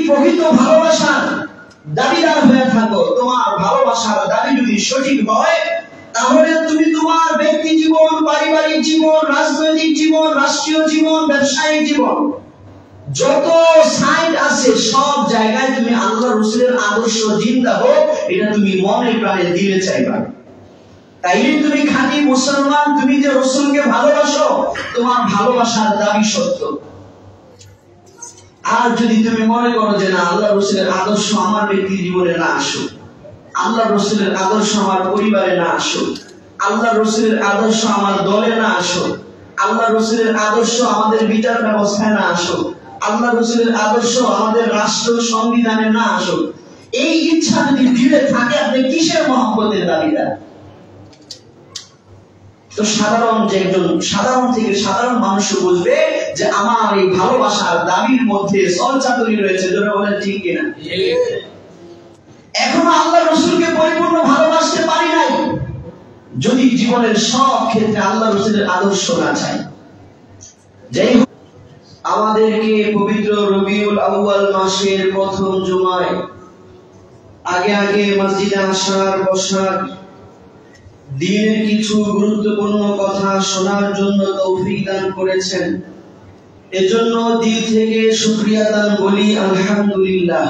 প্রকৃত ভালোবাসার দাবিদার হয়ে থাকো, তোমার ভালোবাসার দাবি যদি সঠিক হয়, তাহলে তুমি তোমার ব্যক্তি জীবন, পারিবারিক জীবন, রাজনৈতিক জীবন, রাষ্ট্রীয় জীবন, ব্যবসায়িক জীবন, যত সাইড আছে সব জায়গায় তুমি আল্লাহ রাসূলের আদর্শ জিন্দা হোক, এটা তুমি মনে প্রাণে দিলে চাইবা। তাইলে তুমি খাঁটি মুসলমান, তুমি যে রাসূলকে ভালোবাসো, তোমার ভালোবাসার দাবি সত্য। আর যদি তুমি মনে করো যে না, আল্লাহ রাসূলের আদর্শ আমার ব্যক্তি জীবনে না আসুক, আল্লাহ রাসূলের আদর্শ আমার পরিবারে না আসুক, আল্লাহ রাসূলের আদর্শ আমার দলে না আসুক, আল্লাহ রাসূলের আদর্শ আমাদের বিচার ব্যবস্থায় না আসুক, আল্লাহ রাসূলের আদর্শ আমাদের রাষ্ট্র সংবিধানে না আসুক, এই ইচ্ছা যদি দিলে থাকে, আপনি কিসের মহব্বতের দাবিদার? তো সাধারণ থেকে সাধারণ মানুষ বুঝবে যে আমার এই ভালোবাসার দাবির মধ্যে সলচাতুরি রয়েছে। যারা বলেন ঠিক কিনা? এখনো আল্লাহ রাসূলকে পরিপূর্ণ ভালোবাসতে পারি নাই যদি জীবনের সব ক্ষেত্রে আল্লাহ রাসূলের আদর্শ না চাই। যাই হোক, আমাদেরকে পবিত্র রবিউল আউয়াল মাসের প্রথম জুমায় আগে মসজিদে আসার, বসার, দ্বীনের কিছু গুরুত্বপূর্ণ কথা শোনার জন্য তৌফিক দান করেছেন। এজন্য দিল থেকে শুকরিয়া দান বলি আলহামদুলিল্লাহ।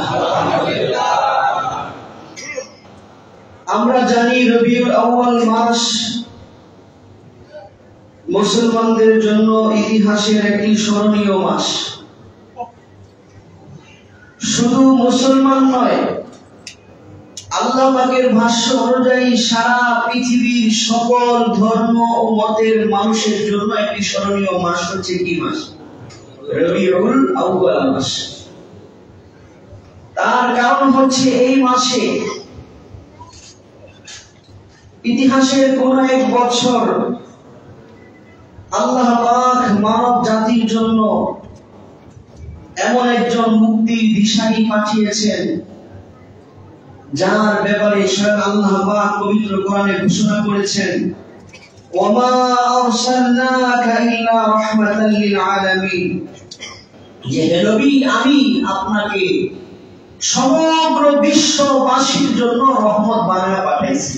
আমরা জানি রবিউল আউয়াল মাস মুসলমানদের জন্য ইতিহাসের একটি স্মরণীয় মাস। শুধু মুসলমান নয়, আল্লাহ পাকের ভাষ্য অনুযায়ী সারা পৃথিবীর সকল ধর্ম ও মতের মানুষের জন্য একটি স্মরণীয় মাস হচ্ছে কি মাস? রবিউল আউয়াল মাস। তার কারণ হচ্ছে এই মাসে ইতিহাসের কোন এক বছর আল্লাহ পাক মানব জাতির জন্য এমন একজন মুক্তির দিশারি পাঠিয়েছেন, যার ব্যাপারে স্বয়ং আল্লাহ পাক পবিত্র কোরআনে ঘোষণা করেছেন, ওয়ামা আরসালনাকা ইল্লা রাহমাতাল লিল আলামিন, যে হে নবী, আমি আপনাকে সমগ্র বিশ্ববাসীর জন্য রহমত বানায় পাঠাইছি।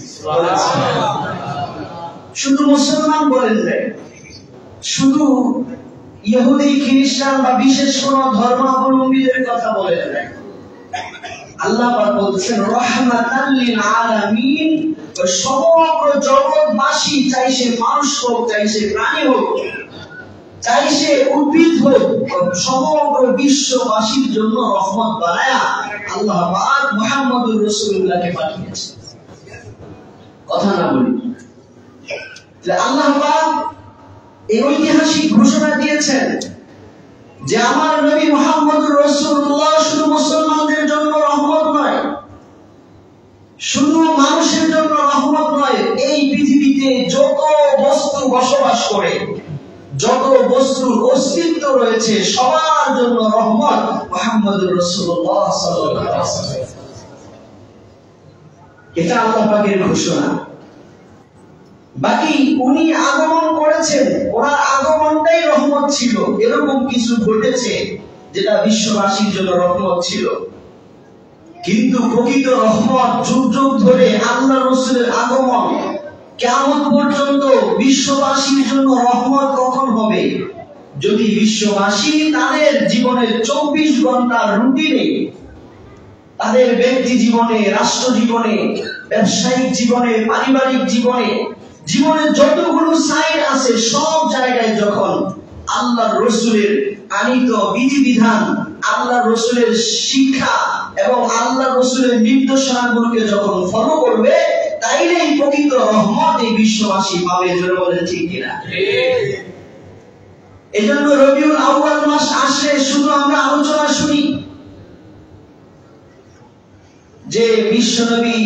শুধু মুসলমান বলেন নাই, শুধু ইহুদি খ্রিস্টান বা বিশেষ কোন ধর্মাবলম্বীদের কথা বলেন নাই। আল্লাহ পাক বলছেন রাহমাতাল লিল আলামিন, সমগ্র জগৎবাসী, চাই সে মানুষ হোক, চাই সে প্রাণী হোক, চাই সে উদ্ভিদ হোক, সমগ্র বিশ্ববাসীর জন্য রহমত বানায়া আল্লাহ পাক মুহাম্মদুর রাসূলুল্লাহকে পাঠিয়েছেন। কথা না বলি যে আল্লাহ পাক এই ঐতিহাসিক ঘোষণা দিয়েছেন যে আমার নবী মুহাম্মদুর রাসূলুল্লাহ শুধু মুসলমানদের জন্য রহমত নয়, শুধু মানুষের জন্য রহমত নয়, এই পৃথিবীতে যত বস্তু বসবাস করে, যত বস্তুর অস্তিত্ব রয়েছে, সবার জন্য রহমত মুহাম্মদুর রাসূলুল্লাহ সাল্লাল্লাহু আলাইহি ওয়াসাল্লাম। এটা আল্লাহ পাকের ঘোষণা। বাকি উনি আগমন করেছেন, ওনার আগমনটাই রহমত ছিল। এরকম কিছু ঘটেছে যেটা বিশ্ববাসীর জন্য রহমত ছিল, কিন্তু প্রকৃত রহমত যুগ যুগ ধরে আল্লাহ রাসূলের আগমন, কিয়ামত পর্যন্ত বিশ্ববাসীর জন্য রহমত কখন হবে? যদি বিশ্ববাসী তাদের জীবনের 24 ঘন্টার রুটিনে, তাদের ব্যক্তি জীবনে, রাষ্ট্র জীবনে, ব্যবসায়িক জীবনে, পারিবারিক জীবনে, জীবনের যতগুলো সাইড আছে সব জায়গায় যখন আল্লাহর রাসূলের আনিত বিধিবিধান, আল্লাহর রাসূলের শিক্ষা এবং আল্লাহর রাসূলের নির্দেশনাগুলোকে যখন ফলো করবে, তাইলেই প্রকৃত রহমত এই বিশ্ববাসী পাবে। যারা বলেন ঠিক কিনা? এজন্য রবিউল আউয়াল মাস আসলে শুধু আমরা আলোচনা শুনি যে বিশ্বনবী,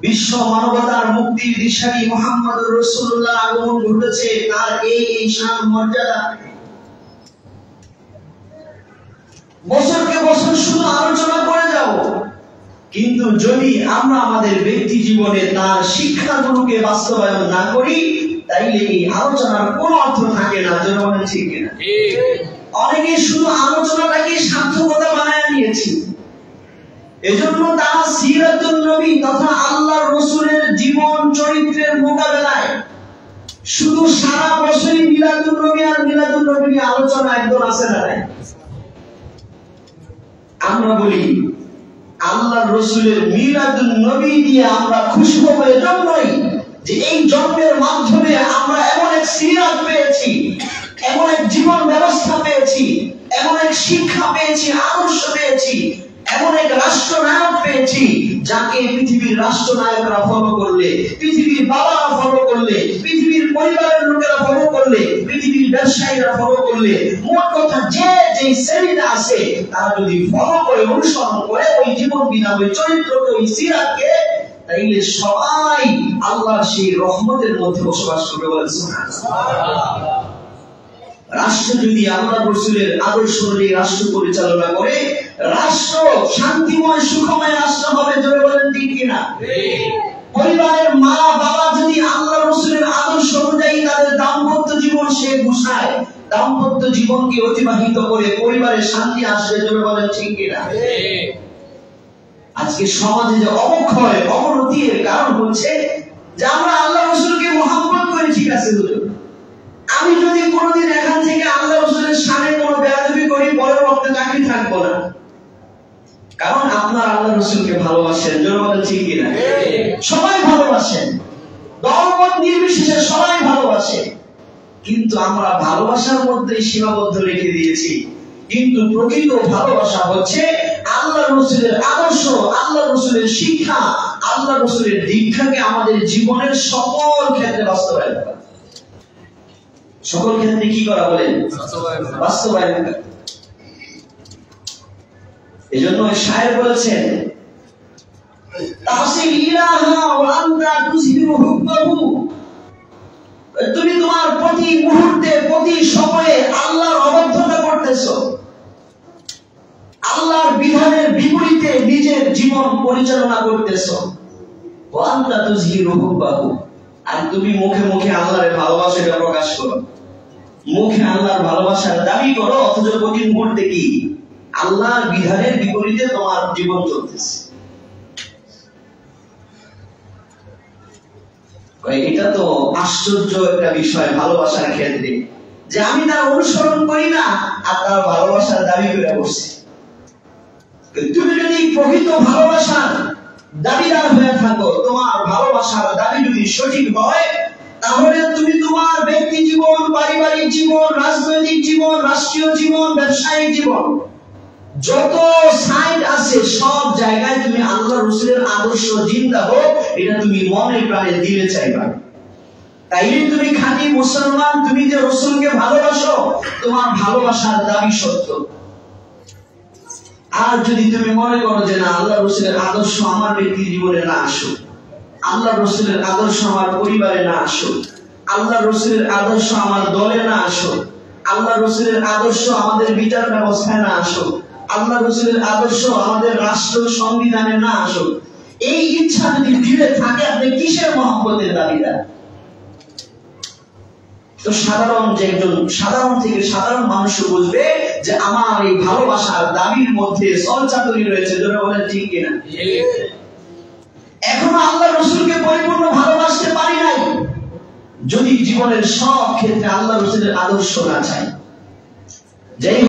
বিশ্ব মানবতার মুক্তির দিশারি মুহাম্মদুর রাসূলুল্লাহ আগমন ঘটেছে, তার এই শান মর্যাদা, বছরকে বছর শুধু আলোচনা করে যাব। কিন্তু যদি আমরা আমাদের ব্যক্তি জীবনে তার শিক্ষাগুলোকে বাস্তবায়ন না করি, তাইলে এই আলোচনার কোনো অর্থ থাকে না। যেন ঠিক কিনা? অনেকে শুধু আলোচনাটাকে সার্থকতা বানায় নিয়েছে। পেয়েছি। এজন্য তারা সিরাতুন নবী তথা আল্লাহর রাসূলের জীবন চরিত্রের মোকাবেলায় শুধু সারা বছরই মিলাদুন নবী আর মিলাদুন নবী নিয়ে আলোচনা একদম আছে না নাই? আমরা বলি আল্লাহর রাসূলের মিলাদুন নবী দিয়ে আমরা খুশি হব এজন্যই যে এই জন্মের মাধ্যমে আমরা এমন এক সিরাত পেয়েছি, এমন এক জীবন ব্যবস্থা পেয়েছি, এমন এক শিক্ষা পেয়েছি, আদর্শ পেয়েছি, এমন এক রাষ্ট্রনায়ক পেয়েছি যাকে পৃথিবীর রাষ্ট্রনায়করা ফলো করলে, পৃথিবীর বাবারা ফলো করলে, পৃথিবীর পরিবারের লোকেরা ফলো করলে, পৃথিবীর ব্যবসায়ীরা ফলো করলে, মোট কথা যে যে শ্রেণীটা আছে তারা যদি ফলো করে, অনুসরণ করে ওই জীবন বিধান, ওই চরিত্রকে, ওই সিরাতকে, তাইলে সবাই আল্লাহর সেই রহমতের মধ্যে বসবাস করবে। বলেন সুবহানাল্লাহ। রাষ্ট্র যদি আল্লাহর রাসূলের আদর্শ অনুযায়ী রাষ্ট্র পরিচালনা করে, রাষ্ট্র শান্তিময় সুখময় রাষ্ট্র হবে। জোরে বলেন ঠিক কিনা? পরিবারের মা বাবা যদি আল্লাহর রাসূলের আদর্শ অনুযায়ী তাদের দাম্পত্য জীবন সে গুছায়, দাম্পত্য জীবনকে অতিবাহিত করে পরিবারে শান্তি আসবে। জোরে বলেন ঠিক কিনা? আজকে সমাজে যে অবক্ষয়, অবনতি এর কারণ হচ্ছে যে আমরা আল্লাহর রাসূলকে মহব্বত করি, ঠিক আছে, আমি যদি কোনোদিন এখান থেকে আল্লাহর রাসূলের সামনে কোনো বেয়াদবি করি, পরের ওয়াক্তে চাকরি থাকবো না, কারণ আপনার আল্লাহর রাসূলকে ভালোবাসেন। জোরে বলেন ঠিক কিনা? সবাই ভালোবাসেন, দলমত নির্বিশেষে সবাই ভালোবাসে, কিন্তু আমরা ভালোবাসার মধ্যে সীমাবদ্ধ রেখে দিয়েছি। কিন্তু প্রকৃত ভালোবাসা হচ্ছে আল্লাহর রাসূলের আদর্শ, আল্লাহর রাসূলের শিক্ষা, আল্লাহর রাসূলের দীক্ষাকে আমাদের জীবনের সকল ক্ষেত্রে বাস্তবায়ন করা। সকল ক্ষেত্রে কি করা? বলেন বাস্তবায়ন করা। এজন্য শায়ের বলেছেন, তাসিল ইলাহা ওয়া আনতা তুযহিরু হুব্বাহু, তুমি তোমার প্রতি মুহূর্তে, প্রতি সময়ে আল্লাহর অবাধ্যতা করতেছো, আল্লাহর বিধানের বিপরীতে নিজের জীবন পরিচালনা করতেছো। ওয়া আনতা তুযহিরু হুব্বাহু, আর তুমি মুখে মুখে আল্লাহর ভালোবাসাটা প্রকাশ করো, মুখে আল্লাহর ভালোবাসার দাবি করো, অথচ প্রতি মুহূর্তে কি আল্লাহর বিধানের বিপরীতে তোমার জীবন চলতেছে। এটা তো আশ্চর্য একটা বিষয় ভালোবাসার ক্ষেত্রে, যে আমি তার অনুসরণ করি না আর তার ভালোবাসার দাবি করে বসছি। তুমি যদি প্রকৃত ভালোবাসার দাবিদার হয়ে থাকো, তোমার ভালোবাসার দাবি যদি সঠিক হয়, তাহলে তুমি তোমার ব্যক্তি জীবন, পারিবারিক জীবন, রাজনৈতিক জীবন, রাষ্ট্রীয় জীবন, ব্যবসায়িক জীবন, যত সাইড আছে সব জায়গায় তুমি আল্লাহর রাসূলের আদর্শ জিন্দা হোক, এটা তুমি মনে প্রাণে দিলে চাইবা। তাইলে তুমি খাঁটি মুসলমান, তুমি যে রাসূলকে ভালোবাসো, তোমার ভালোবাসার দাবি সত্য। আর যদি তুমি মনে করো যে না, আল্লাহর রাসূলের আদর্শ আমার ব্যক্তি জীবনে না আসুক, আল্লাহর রাসূলের আদর্শ আমার পরিবারে না আসুক, আল্লাহর রাসূলের আদর্শ আমার দলে না আসুক, আল্লাহর রাসূলের আদর্শ আমাদের বিচার ব্যবস্থায় না আসুক, আল্লাহর রাসূলের আদর্শ আমাদের রাষ্ট্র সংবিধানে না আসুক, এই ইচ্ছা যদি দিলে থাকে, আপনি কিসের মহব্বতের দাবিদার? তো সাধারণ যে একজন সাধারণ থেকে সাধারণ মানুষ বুঝবে যে আমার এই ভালোবাসার দাবির মধ্যে সলচাতুরি রয়েছে। জোরে বলেন ঠিক কিনা? এখনো আল্লাহর রাসূলকে পরিপূর্ণ ভালোবাসতে পারি নাই যদি জীবনের সব ক্ষেত্রে আল্লাহর রাসূলের আদর্শ না চাই।